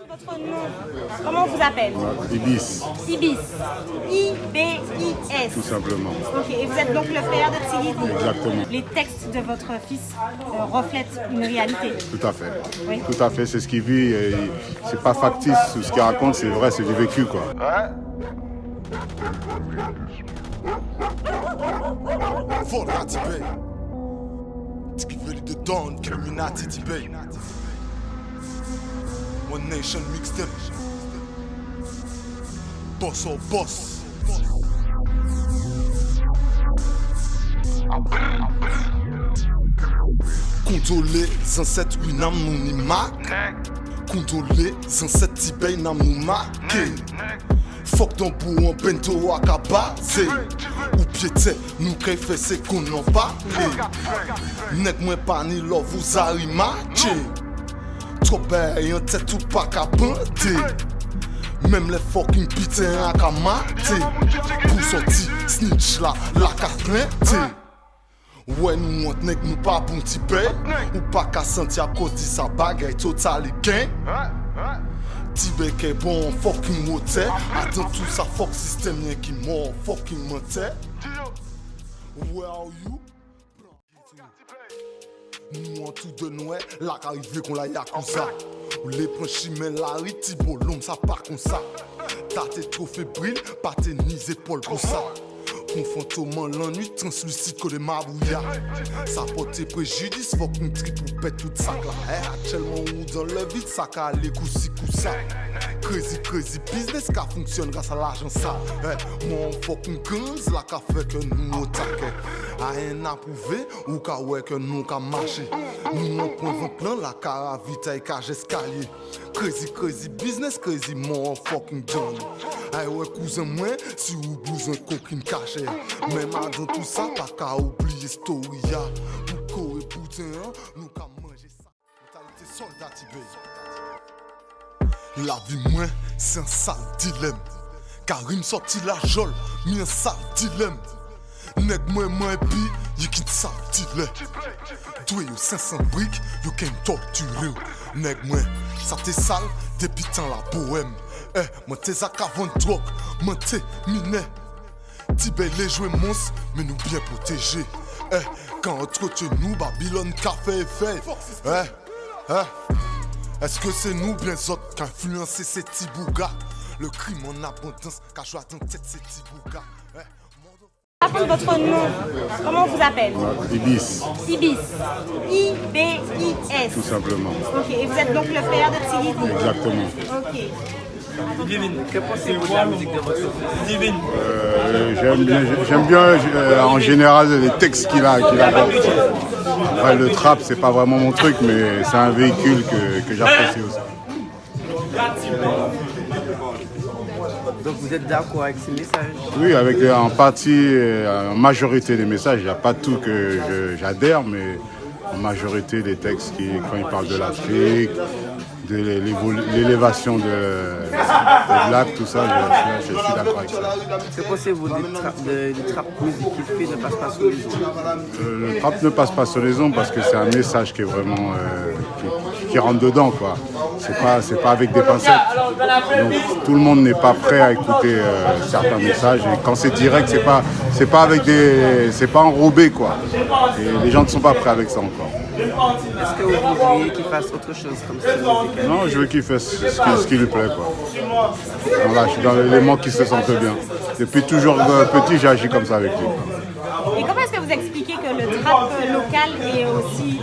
Votre nom, comment on vous appelle? Ibis. Ibis. I-B-I-S. Tout simplement. Ok, et vous êtes donc le père de Tigidi. Exactement. Les textes de votre fils reflètent une réalité. Tout à fait. Oui. Tout à fait, c'est ce qu'il vit. C'est pas factice, ce qu'il raconte, c'est vrai, c'est du vécu, quoi. Volati Bay. Tkiveli de Dawn, Illuminati Bay. One Nation mixtape. Boss or boss. Contrôler 107 Winam nous ni Mac. Contrôler 107 Tibet nam nous marqué. Fuck ton pour un bento à cabase. Ou piété, nous qu'est fait c'est qu'on en parle. Nèg moins pas ni love vous a remarqué. Trop belle en tête ou pas qu'à panter. Même les fucking pitains à qu'à mater. Pour sortir, snitch là, la qu'à plainte. Ouais, nous on nèg nous pas bon petit paix. Ou pas qu'à sentir à cause de sa bagaille total gain. Tibet qui est bon fucking moteur. Attends tout ça fuck système rien qui mort fucking menteur. Where are you? Nous en tout de Noël, là qu'arrivé qu'on la yakuza. Ou les pranchimens la ritibo, l'homme ça part comme ça. T'as tes trop fébrile, pas tes ni épaules comme ça. Confantement l'ennui, translucide que les mabouillas. Ça porte préjudice, faut qu'on tripe ou pète tout ça là. Actuellement ou dans le vide, ça qu'a les coussi coussa. Crazy business qui fonctionne grâce à l'argent ça. Mon fucking guns là qu'a fait que nous au taquet. A rien à prouver ou qu'a ouais que nous qu'a marché. Nous on point un plan la caravite et cage escalier. Crazy business, crazy mon fucking Johnny. Aïe ouais cousin moi, si vous besoin coquine cachée. Même dans tout ça, pas qu'à oublier story ya. Pour courir boutin, nous qu'a manger ça. Mentalité soldat Tibet. La vie moins, c'est un sale dilemme. Karim sorti la jole, mi un sale dilemme. Nèg moi et puis, y'a qu'une sale dilemme. Doué yo 500 briques, yo qu'un torturé. Nèg moi, ça t'est sale, depuis tant la bohème. Moi t'es à cavant drogue, moi t'es miné. Tibet les jouets monstres, mais nous bien protégés. Quand entre nous, Babylone café et fait. Est-ce que c'est nous bien autres qui influencé ces petits bougas? Le crime en abondance, car je dans tête ces petits bougas. Rappelez votre nom, comment on vous appelle? Ibis. Ibis. I-B-I-S. Tout simplement. Ok, et vous êtes donc le père de Tigidi. Exactement. Ok. Divine, que pensez-vous de la musique de votre fils? Divine. J'aime bien en général les textes qu'il a. Après, le trap, c'est pas vraiment mon truc, mais c'est un véhicule que j'apprécie aussi. Donc vous êtes d'accord avec ces messages? Oui, avec en partie, en majorité des messages. Il n'y a pas tout que j'adhère, mais en majorité des textes quand il parle de l'Afrique, de l'élévation de Black, tout ça, je suis d'accord avec ça. Que pensez-vous du trap musique qui ne passe pas sur les ondes? Le trap ne passe pas sur les ondes parce que c'est un message qui est vraiment qui rentre dedans, quoi. C'est pas avec des pincettes. Donc tout le monde n'est pas prêt à écouter certains messages. Et quand c'est direct, c'est pas enrobé, quoi. Et les gens ne sont pas prêts avec ça encore. Est-ce que vous voudriez qu'il fasse autre chose comme style musical? Non, je veux qu'il fasse ce qui lui plaît, quoi. Voilà, je suis dans l'élément qui se sente bien. Depuis toujours petit, j'agis comme ça avec lui. Et comment est-ce que vous expliquez que le trap local ait aussi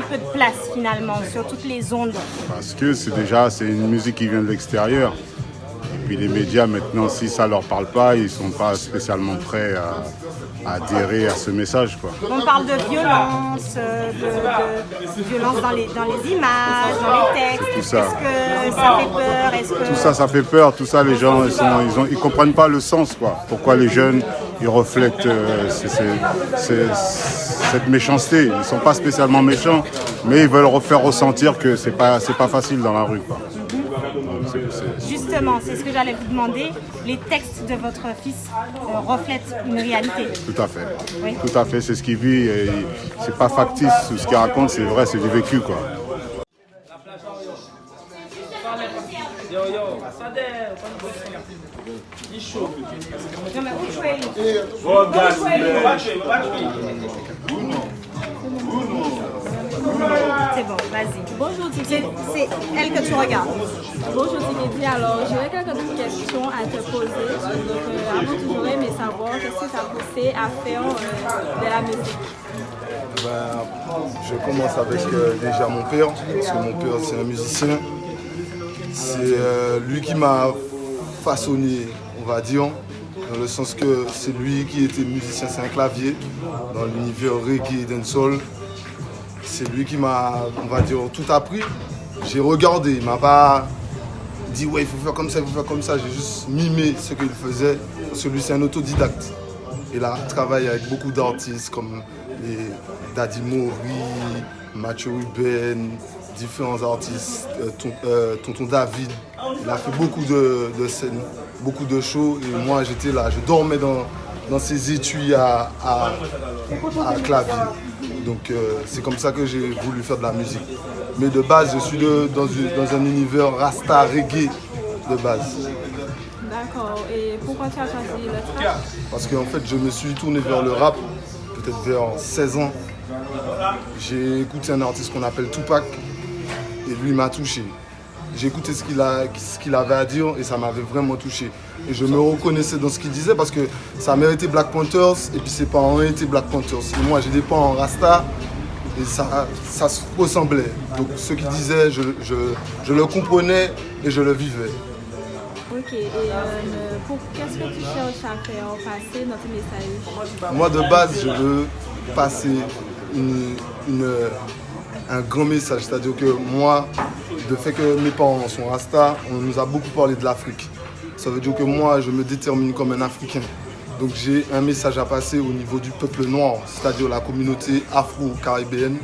peu de place finalement sur toutes les ondes? Parce que c'est une musique qui vient de l'extérieur. Et puis les médias maintenant, si ça leur parle pas, ils sont pas spécialement prêts à adhérer à ce message, quoi. On parle de violence, de violence dans les images, dans les textes. Tout ça. Est-ce que ça fait peur? Tout ça fait peur. Tout ça, les gens, ils comprennent pas le sens, quoi. Pourquoi les jeunes, ils reflètent cette méchanceté. Ils sont pas spécialement méchants, mais ils veulent faire ressentir que c'est pas facile dans la rue, quoi. Justement, c'est ce que j'allais vous demander. Les textes de votre fils reflètent une réalité. Tout à fait. Oui. Tout à fait, c'est ce qu'il vit. C'est pas factice, ce qu'il raconte, c'est vrai, c'est du vécu, quoi. Non, mais où jouer? C'est bon, vas-y. Bonjour Didier. C'est elle que tu regardes. Bonjour Didier. Alors, j'aurais quelques questions à te poser. Donc, avant tout, j'aurais aimé savoir qu'est-ce qui t'a poussé à faire de la musique. Je commence avec déjà mon père, parce que mon père c'est un musicien. C'est lui qui m'a façonné, on va dire, dans le sens que c'est lui qui était musicien, c'est un clavier dans l'univers reggae et dancehall. C'est lui qui m'a, on va dire, tout appris. J'ai regardé, il m'a pas dit ouais il faut faire comme ça, il faut faire comme ça. J'ai juste mimé ce qu'il faisait, parce que lui c'est un autodidacte. Il a travaillé avec beaucoup d'artistes comme les Daddy Mori, Mathieu Ruben, différents artistes, Tonton David. Il a fait beaucoup de scènes, beaucoup de shows et moi j'étais là, je dormais dans ses étuis à clavier. Donc c'est comme ça que j'ai voulu faire de la musique. Mais de base, je suis dans un univers rasta reggae de base. D'accord. Et pourquoi tu as choisi le trap? Parce qu'en fait, je me suis tourné vers le rap, peut-être vers 16 ans. J'ai écouté un artiste qu'on appelle Tupac et lui m'a touché. J'ai écouté ce qu'il avait à dire et ça m'avait vraiment touché. Et je me reconnaissais dans ce qu'il disait parce que sa mère était Black Panthers et puis ses parents étaient Black Panthers. Et moi, j'ai des parents en Rasta et ça se ressemblait. Donc ce qu'il disait, je le comprenais et je le vivais. Ok. Et qu'est-ce que tu cherches à faire passer dans tes messages? Moi, de base, je veux passer un grand message. C'est-à-dire que moi, le fait que mes parents sont Rasta, on nous a beaucoup parlé de l'Afrique. Ça veut dire que moi, je me détermine comme un Africain. Donc j'ai un message à passer au niveau du peuple noir, c'est-à-dire la communauté afro-caribéenne.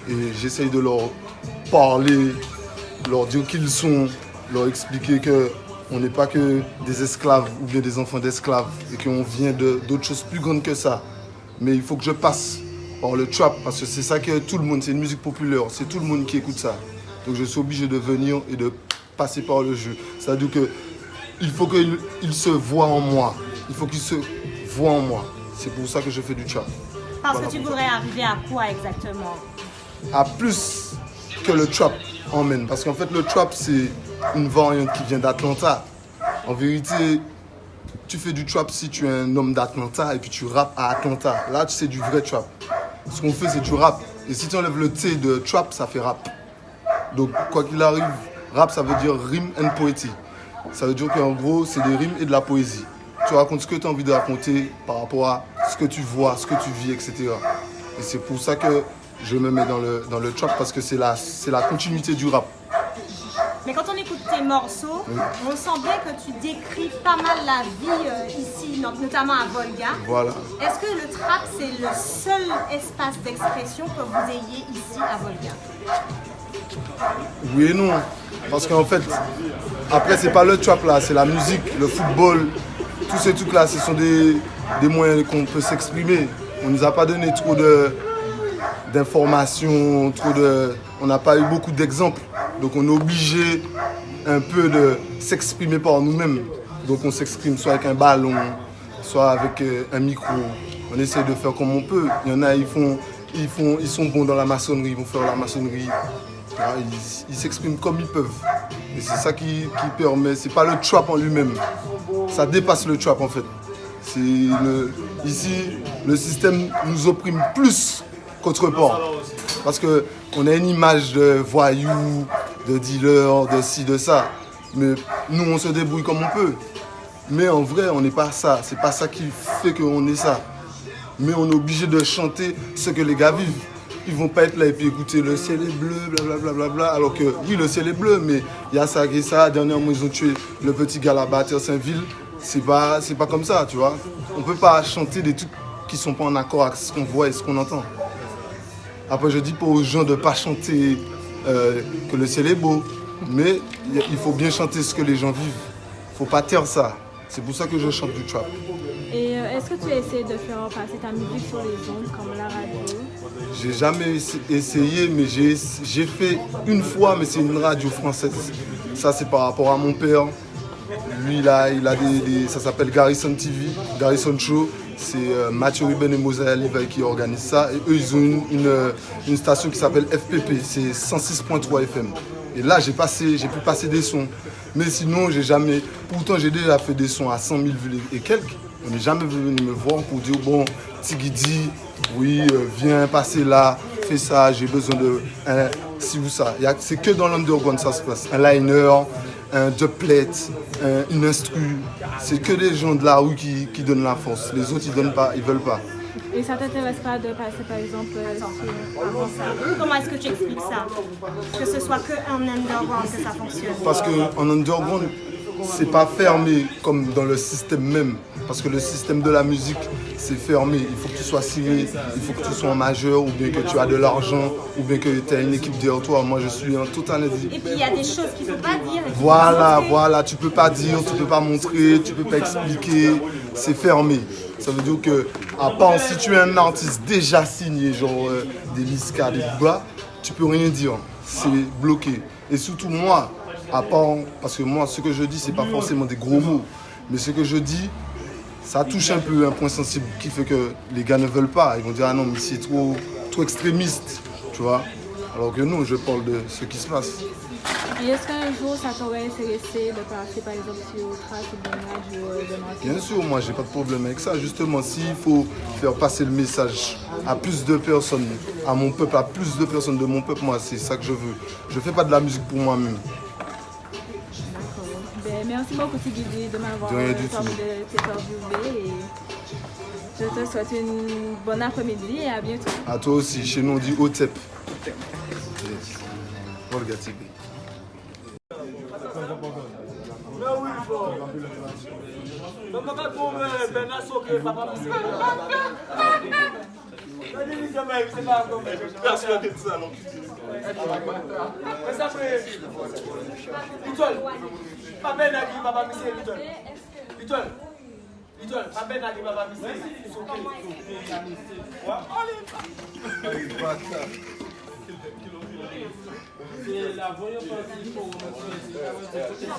Et j'essaye de leur parler, leur dire qui ils sont, leur expliquer qu'on n'est pas que des esclaves ou bien des enfants d'esclaves et qu'on vient d'autres choses plus grandes que ça. Mais il faut que je passe par le trap parce que c'est ça que tout le monde, c'est une musique populaire, c'est tout le monde qui écoute ça. Donc je suis obligé de venir et de passer par le jeu. C'est-à-dire qu'il faut qu'il se voit en moi. Il faut qu'il se voit en moi. C'est pour ça que je fais du trap. Parce que tu voudrais arriver à quoi exactement? À plus que le trap emmène. Parce qu'en fait, le trap, c'est une variante qui vient d'Atlanta. En vérité, tu fais du trap si tu es un homme d'Atlanta et puis tu rappes à Atlanta. Là, c'est du vrai trap. Ce qu'on fait, c'est du rap. Et si tu enlèves le T de trap, ça fait rap. Donc, quoi qu'il arrive, rap, ça veut dire rime and poetry. Ça veut dire qu'en gros, c'est des rimes et de la poésie. Tu racontes ce que tu as envie de raconter par rapport à ce que tu vois, ce que tu vis, etc. Et c'est pour ça que je me mets dans le trap, parce que c'est la continuité du rap. Mais quand on écoute tes morceaux, oui, on sent bien que tu décris pas mal la vie ici, notamment à Volga. Voilà. Est-ce que le trap, c'est le seul espace d'expression que vous ayez ici à Volga? Oui et non. Parce qu'en fait, après, c'est pas le trap là, c'est la musique, le football, tous ces trucs-là, ce sont des moyens qu'on peut s'exprimer. On ne nous a pas donné trop d'informations, on n'a pas eu beaucoup d'exemples. Donc on est obligé un peu de s'exprimer par nous-mêmes. Donc on s'exprime soit avec un ballon, soit avec un micro. On essaie de faire comme on peut. Il y en a, ils sont bons dans la maçonnerie, ils vont faire la maçonnerie. Ils s'expriment comme ils peuvent. Et c'est ça qui permet, c'est pas le trap en lui-même. Ça dépasse le trap en fait. Ici, le système nous opprime plus qu'autre part. Parce qu'on a une image de voyous, de dealer, de ci, de ça. Mais nous, on se débrouille comme on peut. Mais en vrai, on n'est pas ça. C'est pas ça qui fait qu'on est ça. Mais on est obligé de chanter ce que les gars vivent. Ils vont pas être là et puis écouter le ciel est bleu, blablabla. Alors que oui, le ciel est bleu, mais il y a ça et ça. Dernièrement, ils ont tué le petit gars là-bas à Terre-Saint-Ville. C'est pas comme ça, tu vois. On peut pas chanter des trucs qui sont pas en accord avec ce qu'on voit et ce qu'on entend. Après, je dis pas aux gens de pas chanter que le ciel est beau, mais il faut bien chanter ce que les gens vivent. Faut pas taire ça. C'est pour ça que je chante du trap. Et est-ce que tu as essayé de faire passer ta musique sur les ondes comme la radio? J'ai jamais essayé, mais j'ai fait une fois, mais c'est une radio française. Ça, c'est par rapport à mon père. Lui, il a ça s'appelle Garrison TV, Garrison Show. C'est Mathieu Ruben et Mosaïa Levi qui organisent ça. Et eux, ils ont une station qui s'appelle FPP, c'est 106.3 FM. Et là, j'ai pu passer des sons. Mais sinon, pourtant, j'ai déjà fait des sons à 100 000 vues et quelques. On n'est jamais venu me voir pour dire, bon, Tigidi, oui, viens passer là, fais ça, j'ai besoin de ci ou ça. C'est que dans l'underground ça se passe. Un liner, un dubplate, une instru. C'est que des gens de la rue qui donnent la force. Les autres, ils veulent pas. Et ça t'intéresse pas de passer par exemple Avant ça. Comment est-ce que tu expliques ça? Que ce soit qu'en underground que ça fonctionne. Parce qu'en underground, c'est pas fermé comme dans le système même. Parce que le système de la musique, c'est fermé. Il faut que tu sois signé, il faut que tu sois en majeur, ou bien que tu as de l'argent, ou bien que tu as une équipe derrière toi. Moi, je suis un total. Et puis, il y a des choses qu'il ne faut pas dire. Voilà, tu peux pas dire, tu peux pas montrer, tu peux pas expliquer. C'est fermé. Ça veut dire que, à part si tu es un artiste déjà signé, genre des Liska, des Booba, tu peux rien dire. C'est bloqué. Et surtout moi, à part, parce que moi, ce que je dis, c'est pas forcément des gros mots. Mais ce que je dis, ça touche un peu un point sensible qui fait que les gars ne veulent pas. Ils vont dire, ah non, mais c'est trop extrémiste, tu vois. Alors que non, je parle de ce qui se passe. Et est-ce qu'un jour ça t'aurait intéressé de passer par exemple sur Trace ou de radio de Marseille? Bien sûr, moi j'ai pas de problème avec ça. Justement, s'il faut faire passer le message à plus de personnes, à mon peuple, à plus de personnes de mon peuple, moi c'est ça que je veux. Je fais pas de la musique pour moi-même. D'accord. Ben, merci beaucoup Tigidi de m'avoir permis de t'interviewer et je te souhaite une bonne après-midi et à bientôt. À toi aussi, chez nous on dit Otep. Olga Tibi. C'est la voyant partie pour Ça